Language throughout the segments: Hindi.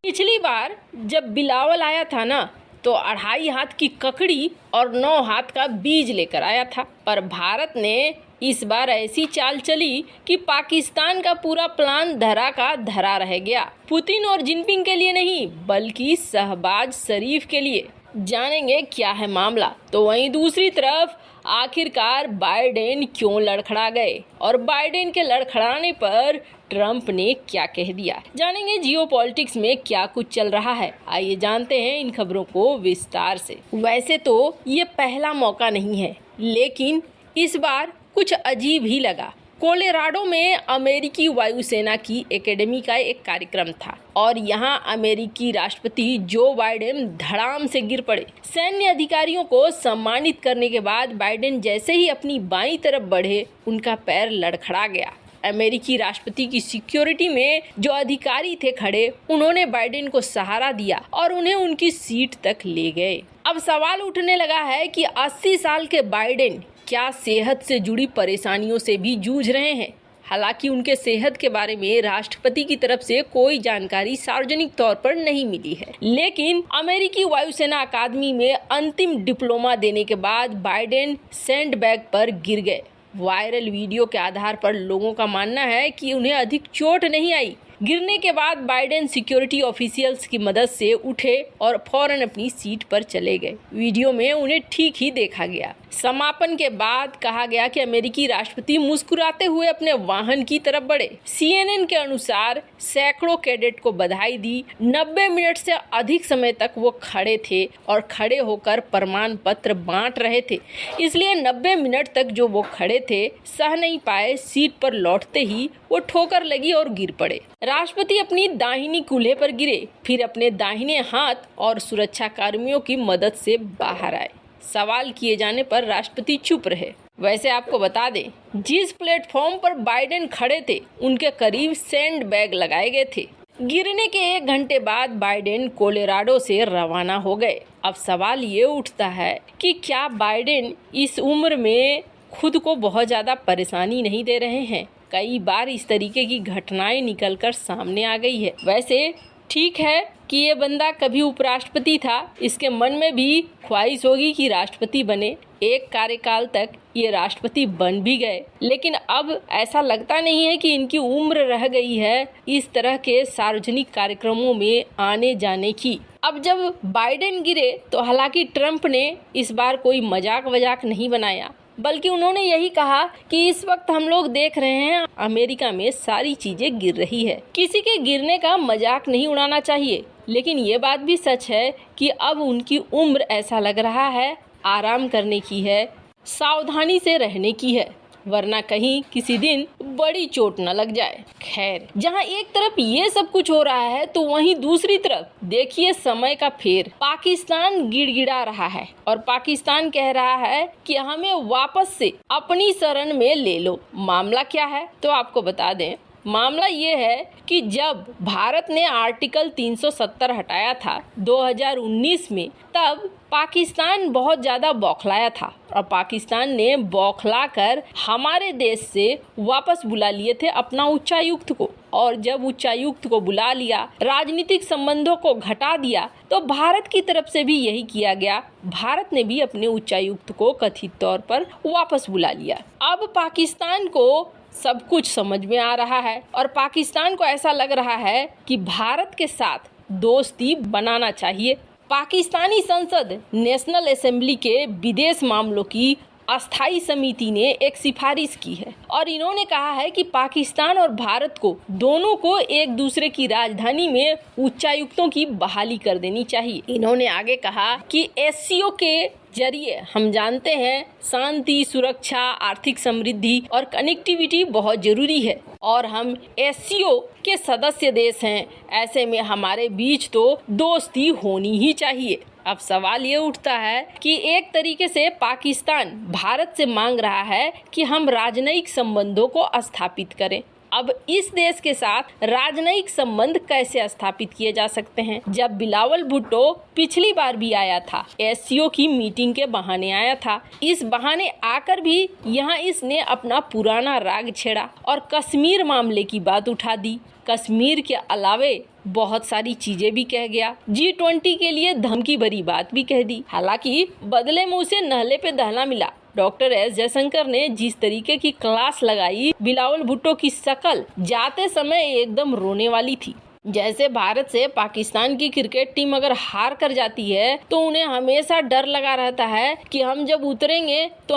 पिछली बार जब बिलावल आया था ना, तो 2.5 हाथ की ककड़ी और 9 हाथ का बीज लेकर आया था। पर भारत ने इस बार ऐसी चाल चली कि पाकिस्तान का पूरा प्लान धरा का धरा रह गया। पुतिन और जिनपिंग के लिए नहीं, बल्कि शहबाज शरीफ के लिए। जानेंगे क्या है मामला। तो वहीं दूसरी तरफ आखिरकार बाइडेन क्यों लड़खड़ा गए और बाइडेन के लड़खड़ाने पर ट्रंप ने क्या कह दिया। जानेंगे जियोपॉलिटिक्स में क्या कुछ चल रहा है। आइए जानते हैं इन खबरों को विस्तार से। वैसे तो ये पहला मौका नहीं है, लेकिन इस बार कुछ अजीब ही लगा। कोलोराडो में अमेरिकी वायुसेना की एकेडमी का एक कार्यक्रम था और यहाँ अमेरिकी राष्ट्रपति जो बाइडेन धड़ाम से गिर पड़े। सैन्य अधिकारियों को सम्मानित करने के बाद बाइडेन जैसे ही अपनी बाईं तरफ बढ़े, उनका पैर लड़खड़ा गया। अमेरिकी राष्ट्रपति की सिक्योरिटी में जो अधिकारी थे खड़े, उन्होंने बाइडेन को सहारा दिया और उन्हें उनकी सीट तक ले गए। अब सवाल उठने लगा है कि 80 साल के बाइडेन क्या सेहत से जुड़ी परेशानियों से भी जूझ रहे हैं। हालांकि उनके सेहत के बारे में राष्ट्रपति की तरफ से कोई जानकारी सार्वजनिक तौर पर नहीं मिली है, लेकिन अमेरिकी वायुसेना अकादमी में अंतिम डिप्लोमा देने के बाद बाइडेन सैंडबैग पर गिर गए। वायरल वीडियो के आधार पर लोगों का मानना है कि उन्हें अधिक चोट नहीं आई। गिरने के बाद बाइडेन सिक्योरिटी ऑफिशियल्स की मदद से उठे और फौरन अपनी सीट पर चले गए। वीडियो में उन्हें ठीक ही देखा गया। समापन के बाद कहा गया कि अमेरिकी राष्ट्रपति मुस्कुराते हुए अपने वाहन की तरफ बढ़े। CNN के अनुसार सैकड़ों कैडेट को बधाई दी। 90 मिनट से अधिक समय तक वो खड़े थे और खड़े होकर प्रमाण पत्र बांट रहे थे। इसलिए 90 मिनट तक जो वो खड़े थे, सह नहीं पाए। सीट पर लौटते ही वो ठोकर लगी और गिर पड़े। राष्ट्रपति अपनी दाहिनी कूल्हे पर गिरे, फिर अपने दाहिने हाथ और सुरक्षा कर्मियों की मदद से बाहर आए। सवाल किए जाने पर राष्ट्रपति चुप रहे। वैसे आपको बता दें, जिस प्लेटफॉर्म पर बाइडेन खड़े थे, उनके करीब सैंड बैग लगाए गए थे। गिरने के 1 घंटे बाद बाइडेन कोलोराडो से रवाना हो गए। अब सवाल ये उठता है कि क्या बाइडेन इस उम्र में खुद को बहुत ज्यादा परेशानी नहीं दे रहे हैं। कई बार इस तरीके की घटनाएं निकलकर सामने आ गई है। वैसे ठीक है कि ये बंदा कभी उपराष्ट्रपति था, इसके मन में भी ख्वाहिश होगी कि राष्ट्रपति बने। एक कार्यकाल तक ये राष्ट्रपति बन भी गए, लेकिन अब ऐसा लगता नहीं है कि इनकी उम्र रह गई है इस तरह के सार्वजनिक कार्यक्रमों में आने जाने की। अब जब बाइडेन गिरे तो हालांकि ट्रंप ने इस बार कोई मजाक नहीं बनाया, बल्कि उन्होंने यही कहा कि इस वक्त हम लोग देख रहे हैं अमेरिका में सारी चीजें गिर रही है। किसी के गिरने का मजाक नहीं उड़ाना चाहिए, लेकिन ये बात भी सच है कि अब उनकी उम्र ऐसा लग रहा है आराम करने की है, सावधानी से रहने की है, वरना कहीं किसी दिन बड़ी चोट न लग जाए। खैर, जहां एक तरफ ये सब कुछ हो रहा है, तो वहीं दूसरी तरफ देखिए समय का फेर। पाकिस्तान गिड़गिड़ा रहा है और पाकिस्तान कह रहा है कि हमें वापस से अपनी शरण में ले लो। मामला क्या है तो आपको बता दें। मामला ये है कि जब भारत ने आर्टिकल 370 हटाया था 2019 में, तब पाकिस्तान बहुत ज़्यादा बौखलाया था और पाकिस्तान ने बौखला कर हमारे देश से वापस बुला लिए थे अपना उच्चायुक्त को। और जब उच्चायुक्त को बुला लिया, राजनीतिक संबंधों को घटा दिया, तो भारत की तरफ से भी यही किया गया। भारत ने भी अपने उच्चायुक्त को कथित तौर पर वापस बुला लिया। अब पाकिस्तान को सब कुछ समझ में आ रहा है और पाकिस्तान को ऐसा लग रहा है कि भारत के साथ दोस्ती बनाना चाहिए। पाकिस्तानी संसद नेशनल असेंबली के विदेश मामलों की अस्थाई समिति ने एक सिफारिश की है और इन्होंने कहा है कि पाकिस्तान और भारत को दोनों को एक दूसरे की राजधानी में उच्चायुक्तों की बहाली कर देनी चाहिए। इन्होंने आगे कहा कि SCO के जरिए हम जानते हैं शांति, सुरक्षा, आर्थिक समृद्धि और कनेक्टिविटी बहुत जरूरी है और हम SCO के सदस्य देश हैं। ऐसे में हमारे बीच तो दोस्ती होनी ही चाहिए। अब सवाल ये उठता है कि एक तरीके से पाकिस्तान भारत से मांग रहा है कि हम राजनयिक संबंधों को स्थापित करें। अब इस देश के साथ राजनयिक संबंध कैसे स्थापित किए जा सकते हैं? जब बिलावल भुट्टो पिछली बार भी आया था, एससीओ की मीटिंग के बहाने आया था। इस बहाने आकर भी यहाँ इसने अपना पुराना राग छेड़ा और कश्मीर मामले की बात उठा दी। कश्मीर के अलावे बहुत सारी चीजें भी कह गया। G20 के लिए धमकी भरी बात भी कह दी। हालांकि बदले में उसे नहले पे दहला मिला। डॉक्टर एस जयशंकर ने जिस तरीके की क्लास लगाई, बिलावल भुट्टो की शक्ल जाते समय एकदम रोने वाली थी। जैसे भारत से पाकिस्तान की क्रिकेट टीम अगर हार कर जाती है तो उन्हें हमेशा डर लगा रहता है कि हम जब उतरेंगे तो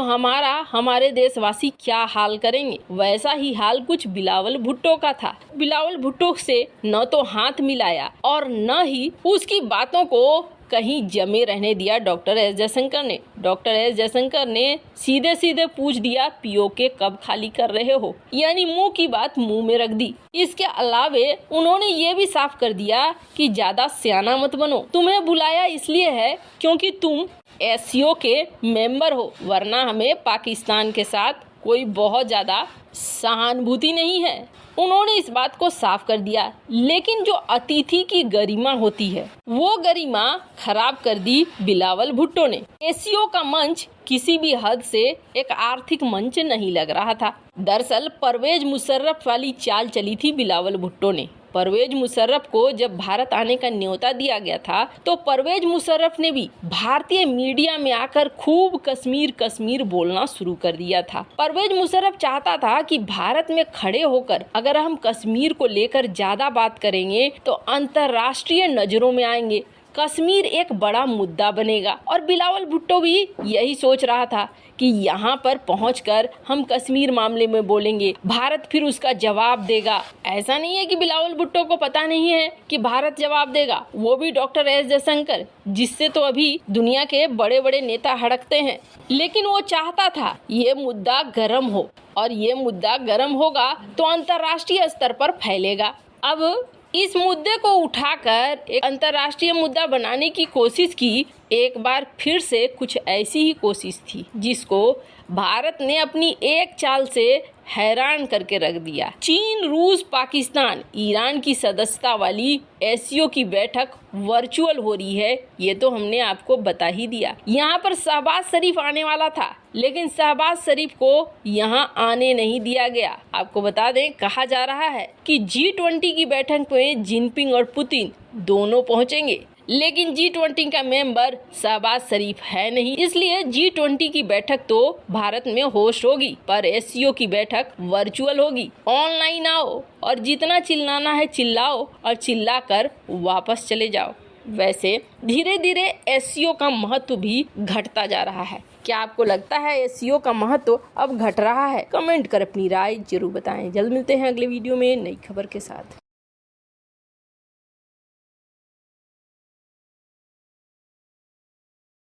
हमारे देशवासी क्या हाल करेंगे। वैसा ही हाल कुछ बिलावल भुट्टो का था। बिलावल भुट्टो से न तो हाथ मिलाया और न ही उसकी बातों को कहीं जमे रहने दिया डॉक्टर एस जयशंकर ने। डॉक्टर एस जयशंकर ने सीधे सीधे पूछ दिया, पीओके कब खाली कर रहे हो, यानी मुंह की बात मुंह में रख दी। इसके अलावे उन्होंने ये भी साफ कर दिया कि ज्यादा सियाना मत बनो, तुम्हें बुलाया इसलिए है क्योंकि तुम एससीओ के मेंबर हो, वरना हमें पाकिस्तान के साथ कोई बहुत ज्यादा सहानुभूति नहीं है। उन्होंने इस बात को साफ कर दिया। लेकिन जो अतिथि की गरिमा होती है वो गरिमा खराब कर दी बिलावल भुट्टो ने। एससीओ का मंच किसी भी हद से एक आर्थिक मंच नहीं लग रहा था। दरअसल परवेज मुशर्रफ वाली चाल चली थी बिलावल भुट्टो ने। परवेज मुशर्रफ को जब भारत आने का न्योता दिया गया था तो परवेज मुशर्रफ ने भी भारतीय मीडिया में आकर खूब कश्मीर कश्मीर बोलना शुरू कर दिया था। परवेज मुशर्रफ चाहता था कि भारत में खड़े होकर अगर हम कश्मीर को लेकर ज्यादा बात करेंगे तो अंतर्राष्ट्रीय नजरों में आएंगे, कश्मीर एक बड़ा मुद्दा बनेगा। और बिलावल भुट्टो भी यही सोच रहा था कि यहाँ पर पहुंचकर हम कश्मीर मामले में बोलेंगे, भारत फिर उसका जवाब देगा। ऐसा नहीं है कि बिलावल भुट्टो को पता नहीं है कि भारत जवाब देगा, वो भी डॉक्टर एस जयशंकर, जिससे तो अभी दुनिया के बड़े बड़े नेता हड़कते हैं। लेकिन वो चाहता था ये मुद्दा गर्म हो, और ये मुद्दा गर्म होगा तो अंतर्राष्ट्रीय स्तर पर फैलेगा। अब इस मुद्दे को उठाकर एक अंतर्राष्ट्रीय मुद्दा बनाने की कोशिश की। एक बार फिर से कुछ ऐसी ही कोशिश थी जिसको भारत ने अपनी एक चाल से हैरान करके रख दिया। चीन, रूस, पाकिस्तान, ईरान की सदस्यता वाली एससीओ की बैठक वर्चुअल हो रही है, ये तो हमने आपको बता ही दिया। यहाँ पर शहबाज शरीफ आने वाला था, लेकिन शहबाज शरीफ को यहाँ आने नहीं दिया गया। आपको बता दें, कहा जा रहा है कि G20 की बैठक में जिनपिंग और पुतिन दोनों पहुंचेंगे, लेकिन G20 का मेंबर शहबाज शरीफ है नहीं, इसलिए G20 की बैठक तो भारत में होस्ट होगी, पर एससीओ की बैठक वर्चुअल होगी। ऑनलाइन आओ और जितना चिल्लाना है चिल्लाओ और चिल्लाकर वापस चले जाओ। वैसे धीरे धीरे एससीओ का महत्व भी घटता जा रहा है। क्या आपको लगता है एससीओ का महत्व अब घट रहा है? कमेंट कर अपनी राय जरूर बताएं। जल्द मिलते हैं अगले वीडियो में नई खबर के साथ।